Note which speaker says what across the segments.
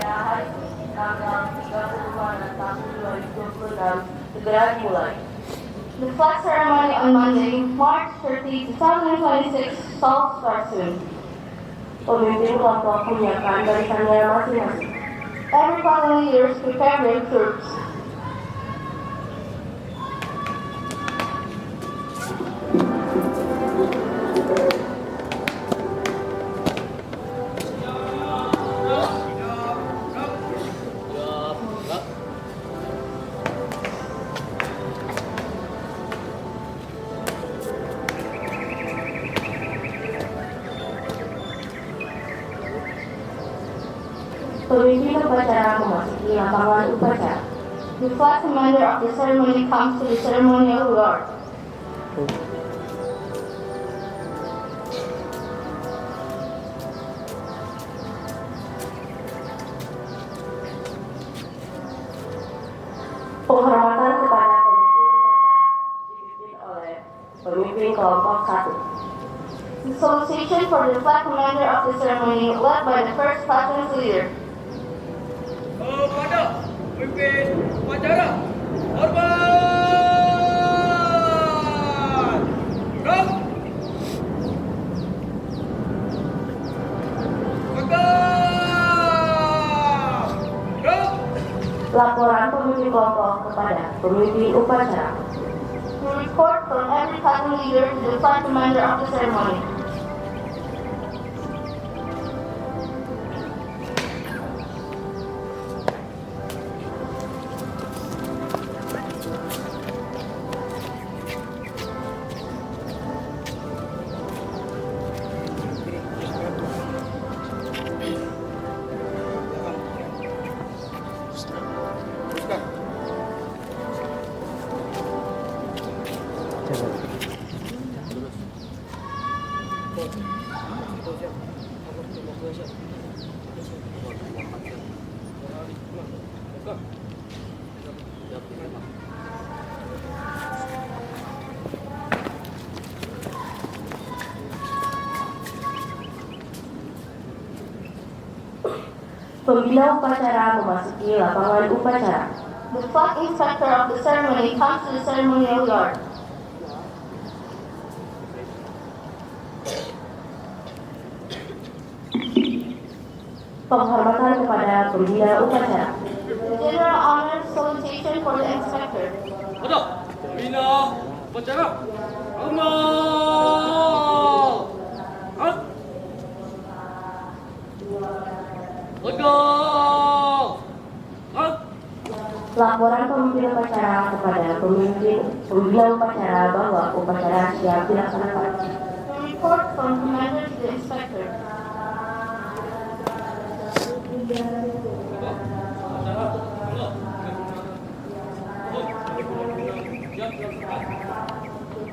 Speaker 1: pada hari tanggal 30 Maret tahun 2026 segera dimulai.
Speaker 2: The flag ceremony on Monday, March 30, 2026 shall start soon.
Speaker 1: Pemimpin kelompok menyiapkan barisannya masing-masing.
Speaker 2: Every family leaders prepare their troops.
Speaker 1: Pemimpin upacara memasuki lapangan upacara.
Speaker 2: The flag commander of the ceremony comes to the ceremonial guard.
Speaker 1: Penghormatan kepada pemimpin upacara dipimpin oleh pemimpin kelompok 1.
Speaker 2: The salutation for the flag commander of the ceremony led by the first platoon leader.
Speaker 3: Kepada pemimpin upacara, hormat! Gerak! Tegak! Gerak!
Speaker 1: Laporan pemimpin kelompok kepada pemimpin upacara.
Speaker 2: The report from every platoon leader to the flag commander of the ceremony.
Speaker 1: Pembina upacara memasuki lapangan upacara.
Speaker 2: The flag inspector of the ceremony comes to the ceremonial guard.
Speaker 1: Penghormatan kepada pembina upacara.
Speaker 2: The general honor salutation for the inspector.
Speaker 3: Ada pembina upacara, hormat! Hah? Tegak! Hah?
Speaker 1: Laporan pemimpin upacara kepada pembina upacara bahwa upacara siap dilaksanakan.
Speaker 2: The report from commander to the inspector.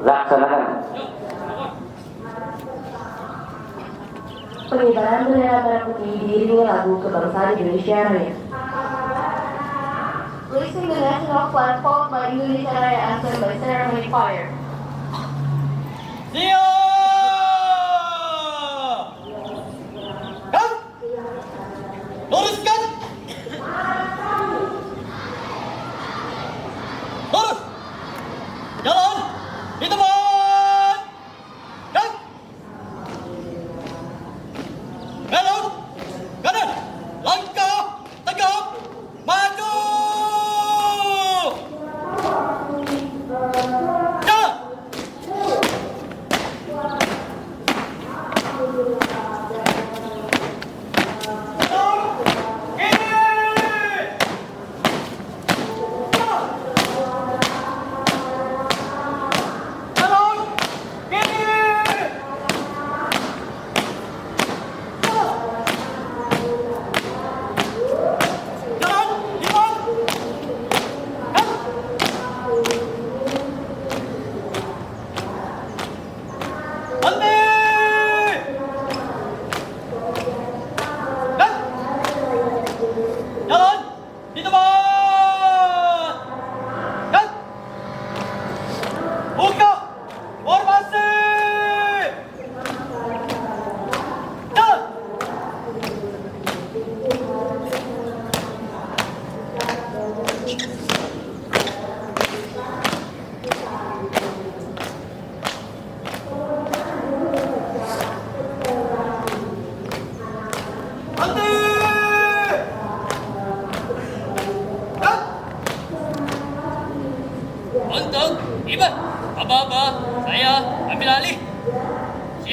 Speaker 4: Laksanakan.
Speaker 1: Pengibaran bendera merah putih diiringi lagu kebangsaan Indonesia Raya.
Speaker 2: Raising the national flag followed by Indonesia Raya anthem by ceremony choir.
Speaker 3: Siap! Kan? Luruskan! Lurus! Jalan! Di tempat! Kan? Belok! Kanan! Langkah! Tegap! Maju! Jalan!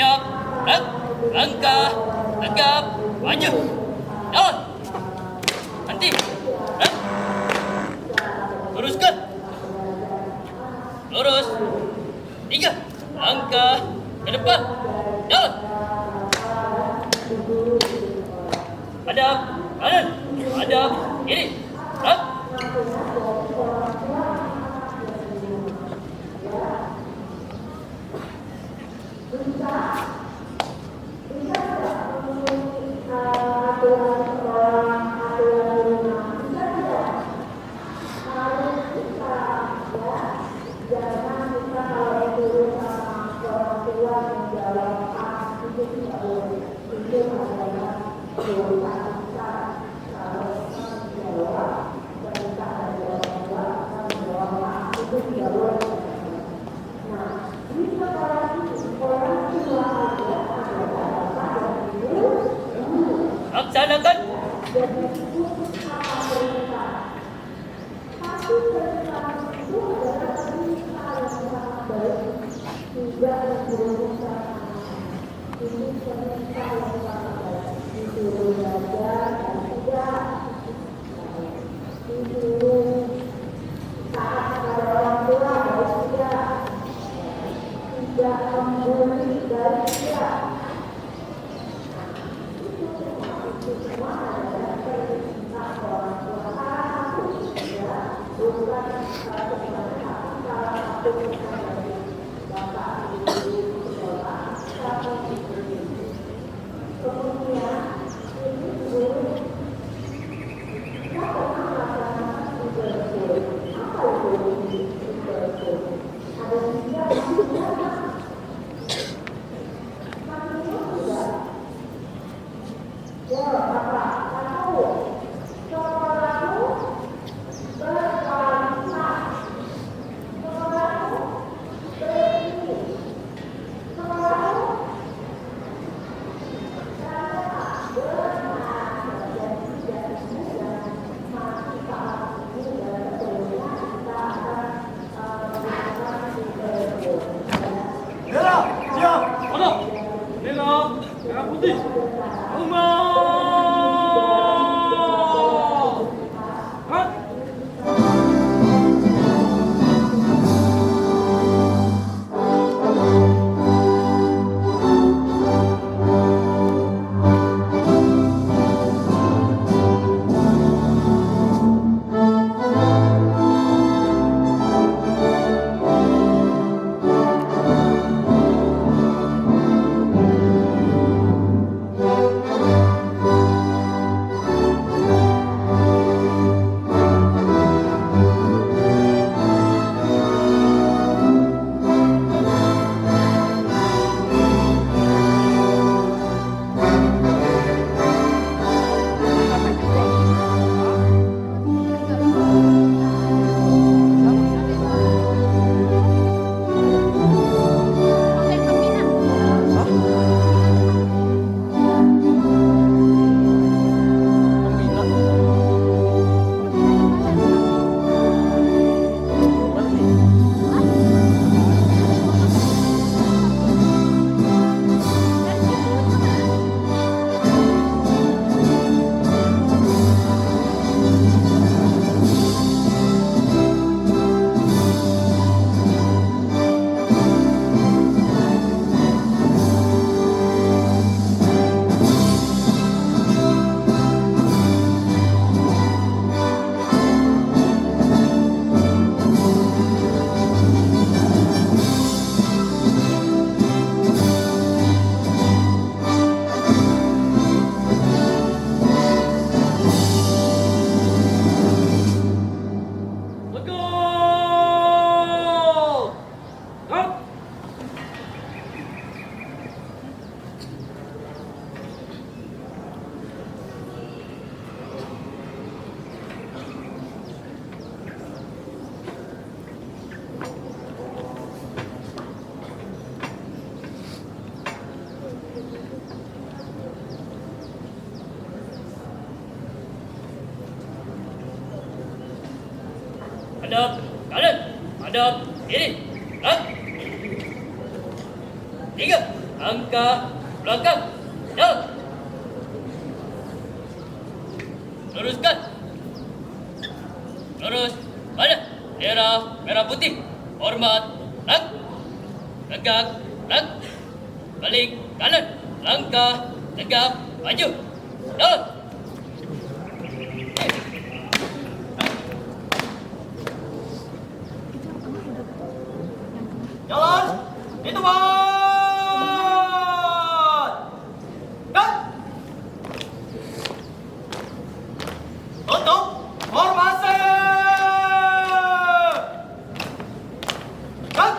Speaker 3: Siap. Gerak. Langkah. Tegap. Maju. Jalan. Nanti. Gerak. Luruskan. Lurus. 3. Langkah. Ke depan. Jalan. Hadap. Kanan. Hadap. Kiri. Gerak. Laksanakan.
Speaker 4: Merah, siap.
Speaker 3: Mana?
Speaker 4: Merah, merah putih.
Speaker 3: Rumah.
Speaker 4: Hah?
Speaker 3: Legol.
Speaker 4: Hah?
Speaker 3: Hadap. Kanan. Hadap. Kiri. Gerak. 3. langkah belakang, jauh. Luruskan. Lurus, balik. Merah, merah putih. Hormat, lang. Tegak, lang. Balik, kanan. Langkah, tegak, maju. Jauh.
Speaker 4: Jalan. Di tempat. Dan. Tutup. Formasi. Dan.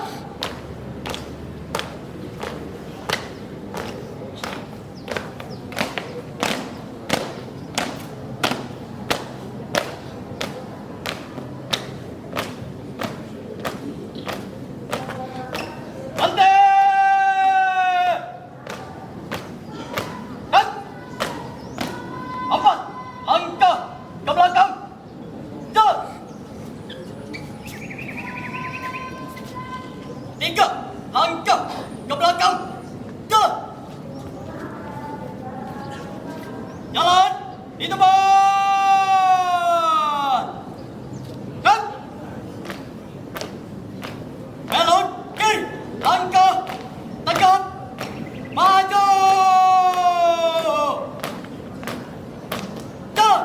Speaker 4: Ante. Dan. Empat. Langkah ke belakang. Jalan. Tiga. Langkah ke belakang. Jalan. Jalan. Di tempat. Dan. Belok kiri. Langkah. Tegak. Maju. Jalan.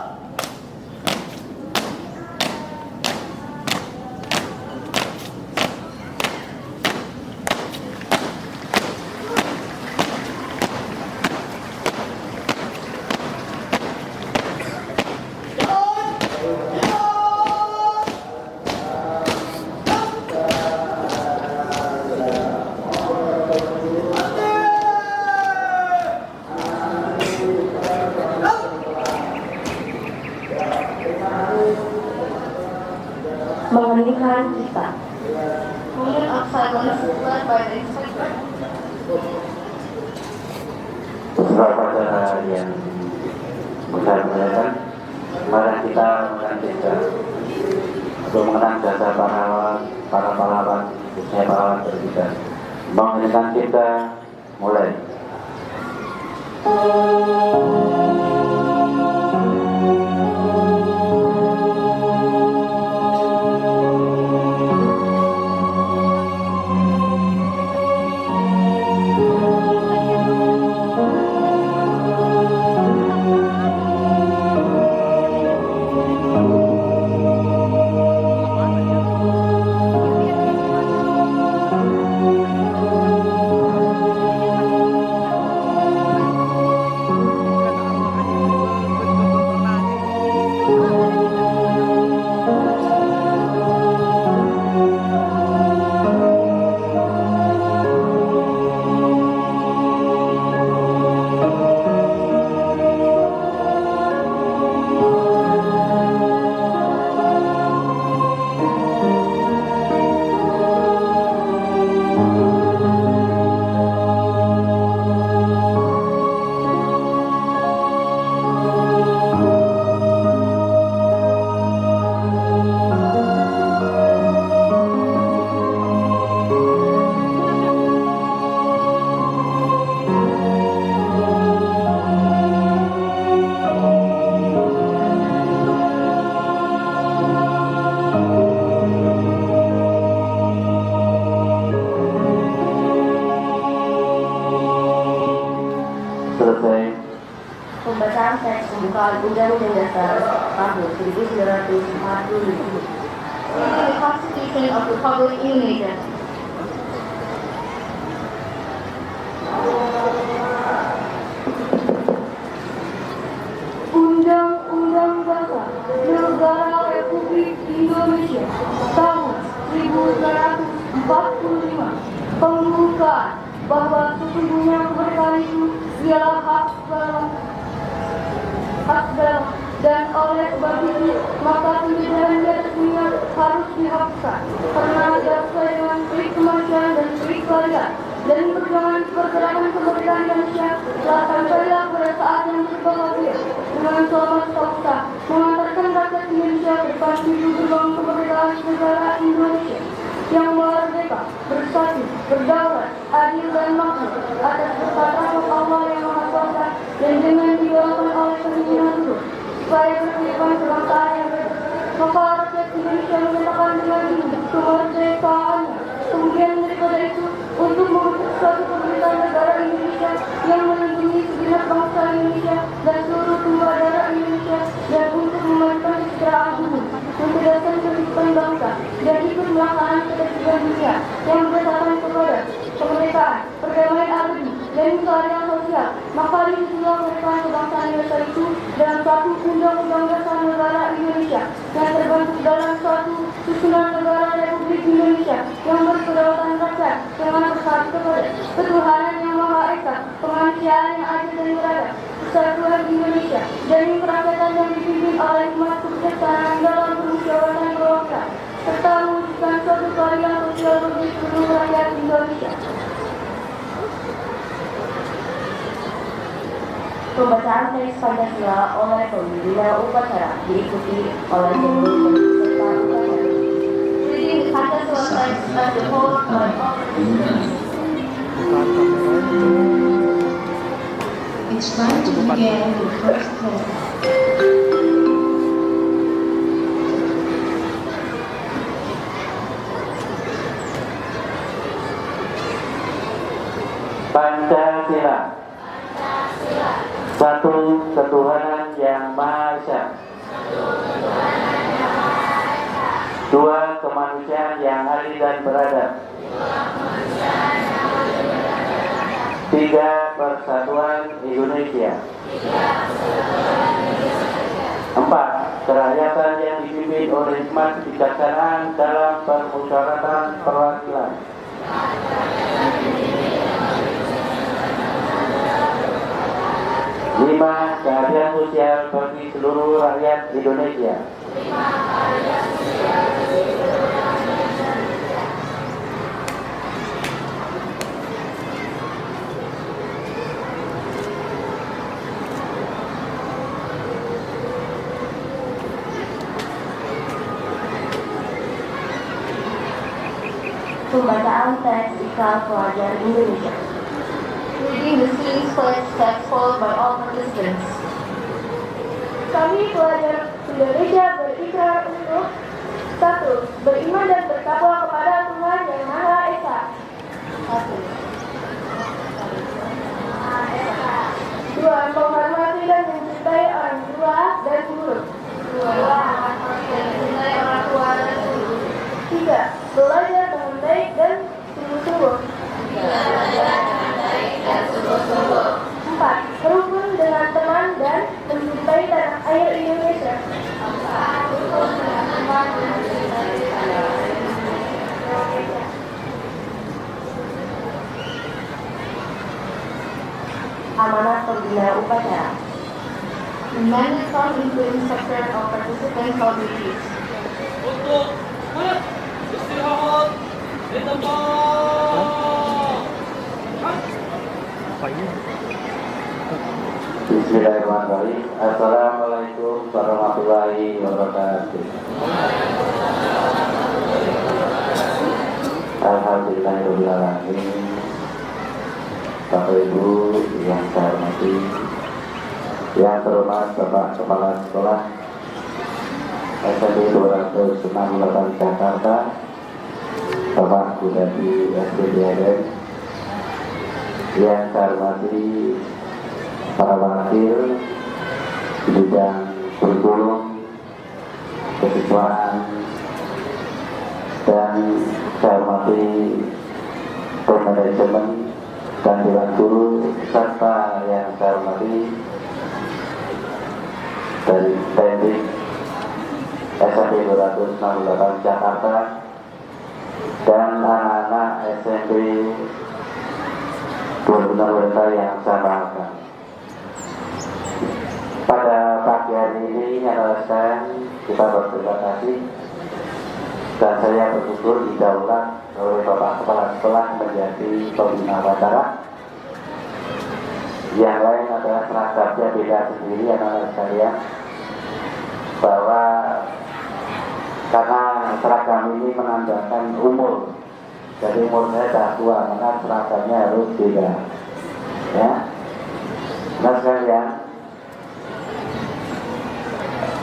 Speaker 1: Menghentikan kita.
Speaker 2: Moment of silence led by the inspector.
Speaker 5: Saudara yang besar muliakan, mari kita melanjutkan untuk mengenang jasa para pahlawan, khususnya pahlawan terbitan. Mengenang kita mulai. Selesai.
Speaker 1: Pembacaan teks pembukaan Undang-Undang Dasar tahun 1945.
Speaker 2: The Constitution of the Republic of Indonesia.
Speaker 1: Undang-Undang Dasar Negara Republik Indonesia tahun 1945 pembukaan bahwa sesungguhnya kemerdekaan itu ialah hak dalam dan oleh sebab itu maka penjajahan di atasnya harus dihapuskan karena sesuai dengan prinsip kemanusiaan dan prinsip keadilan dan perjuangan pergerakan kemerdekaan Indonesia telah sampailah pada saat yang berbahagia dengan selamat bangsa mengantarkan rakyat Indonesia ke depan menuju gerbang kemerdekaan negara Indonesia. yang merdeka, bersatu, berdaulat, adil dan makmur atas berkat rahmat Allah yang Maha Kuasa dan dengan didoakan oleh keinginan Tuhan supaya berkehidupan kebangsaan yang baik. Maka rakyat Indonesia menyatakan dengan ini kemerdekaannya. Kemudian daripada itu untuk membentuk suatu pemerintahan negara Indonesia yang melindungi segenap bangsa Indonesia dan seluruh tumpah darah Indonesia dan untuk memajukan kesejahteraan umum, mencerdaskan kehidupan bangsa dan ikut melaksanakan ketertiban dunia yang berdasarkan kepada kemerdekaan, perdamaian abadi dan keadilan sosial. Maka disitulah kemerdekaan kebangsaan Indonesia itu dalam satu undang-undang dasar negara Indonesia yang terbentuk dalam suatu susunan negara Republik Indonesia yang berkedaulatan rakyat dengan bersatu kepada ketuhanan yang Maha Esa, kemanusiaan yang adil dan beradab, kesatuan Indonesia dan kerakyatan yang dipimpin oleh hikmat kebijaksanaan dalam permusyawaratan berwakilan serta mewujudkan suatu keadilan sosial bagi seluruh rakyat Indonesia.
Speaker 2: Pembacaan teks Pancasila oleh pembina upacara diikuti oleh seluruh peserta upacara. Reading the Pancasila text as the whole by all participants.
Speaker 6: It's time to begin the first hymn.
Speaker 5: Pancasila. Satu ketuhanan yang Maha Esa. Dua kemanusiaan yang adil dan beradab. Tiga persatuan Indonesia. Empat kerakyatan yang dipimpin oleh hikmat kebijaksanaan dalam permusyawaratan perwakilan. Lima keadilan sosial bagi seluruh rakyat Indonesia.
Speaker 2: Pembacaan teks Ikrar Pelajar Indonesia. Reading the students' pledge text followed by all participants.
Speaker 1: Kami pelajar Indonesia berikrar untuk 1. Beriman dan bertakwa kepada Tuhan yang Maha Esa. 2. Menghormati dan mencintai orang tua dan guru. 3. Belajar dengan baik dan sungguh-sungguh. 4. Rukun dengan teman dan mencintai tanah air Indonesia.
Speaker 2: Amanat pembina upacara. The mandate from including sector of participants of duties.
Speaker 4: Untuk istirahat di tempat.
Speaker 5: Bismillahirrahmanirrahim. Assalamualaikum warahmatullahi wabarakatuh. Alhamdulillahirrahmanirrahim. Bapak Ibu yang saya hormati, yang terhormat Bapak Kepala Sekolah SMP 268 Jakarta, Bapak Bupati SDDN, yang saya hormati para wakil di bidang kurikulum, kesiswaan, dan saya hormati manajemen dan dewan guru, serta yang saya hormati dari teknik SMP 268 Jakarta dan anak-anak SMP 268 yang saya banggakan. Pada pagi hari ini nyatakan kita berterima kasih dan saya bersyukur didahulukan oleh Bapak Kepala Sekolah menjadi pembina upacara. Yang lain adalah seragapnya beda sendiri anak-anak sekalian, bahwa karena seragam ini menandakan umur. Jadi umur saya sudah tua, maka seragamnya harus beda. Ya, nah sekalian,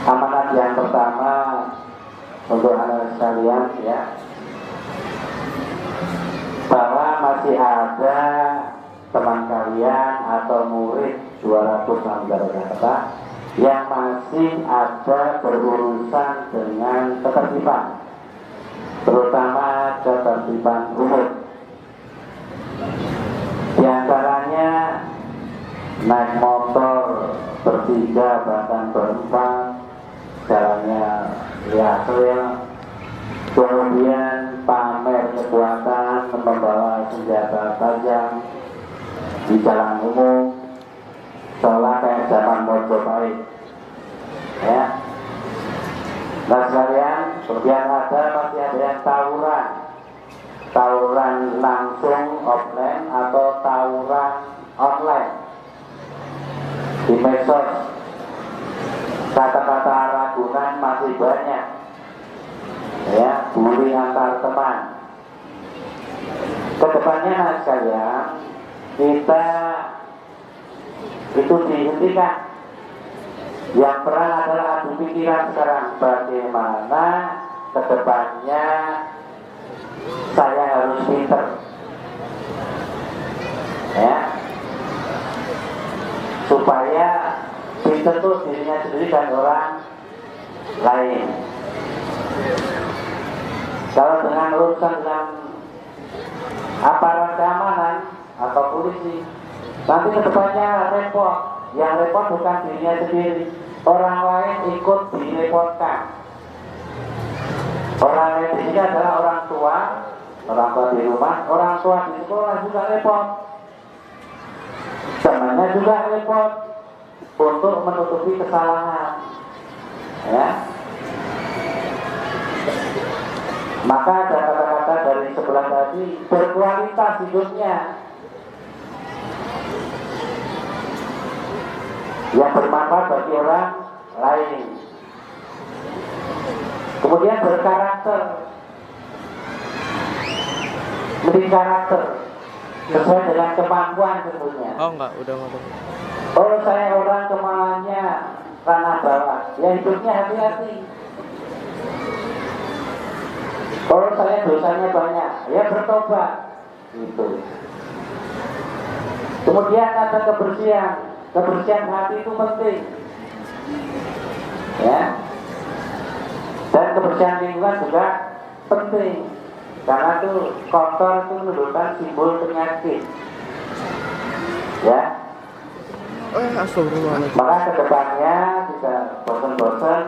Speaker 5: amanat yang pertama untuk anak sekalian ya, bahwa masih ada teman kalian atau murid 206 Jakarta yang masih ada berurusan dengan ketertiban, terutama ketertiban umum. Di antaranya naik motor bertiga bahkan berempat, jalannya liar-liar, kemudian pamer kekuatan, membawa senjata tajam di jalan umum, seolah kayak zaman Mojopahit. Ya, nah sekalian, kemudian masih ada yang tawuran langsung offline atau tawuran online di medsos. Kata-kata ragunan masih banyak, ya, bully antar teman. Kedepannya nah sekalian, kita itu dihentikan. Yang perang adalah adu pikiran sekarang, bagaimana kedepannya saya harus pinter, ya, supaya pinter itu dirinya sendiri dan orang lain. Kalau dengan urusan dengan aparat keamanan atau polisi, nanti kedepannya repot. Yang repot bukan dirinya sendiri, orang lain ikut direpotkan. Orang lain di sini adalah orang tua di rumah, orang tua di sekolah juga repot, temannya juga repot untuk menutupi kesalahan. Ya, maka ada kata-kata dari sebelah tadi, berkualitas hidupnya, yang bermanfaat bagi orang lain. Kemudian berkarakter, menjadi karakter sesuai dengan kemampuan tentunya.
Speaker 4: Oh enggak, udah ngomong.
Speaker 5: Oh saya orang kemauannya ranah bawah, ya hidupnya hati-hati. Oh saya dosanya banyak, ya bertobat. Gitu. Kemudian ada kebersihan hati itu penting, ya, dan kebersihan lingkungan juga penting, karena itu kotor itu menunjukkan simbol penyakit, ya.
Speaker 4: Astagfirullahaladzim.
Speaker 5: Maka kedepannya tidak bosan-bosan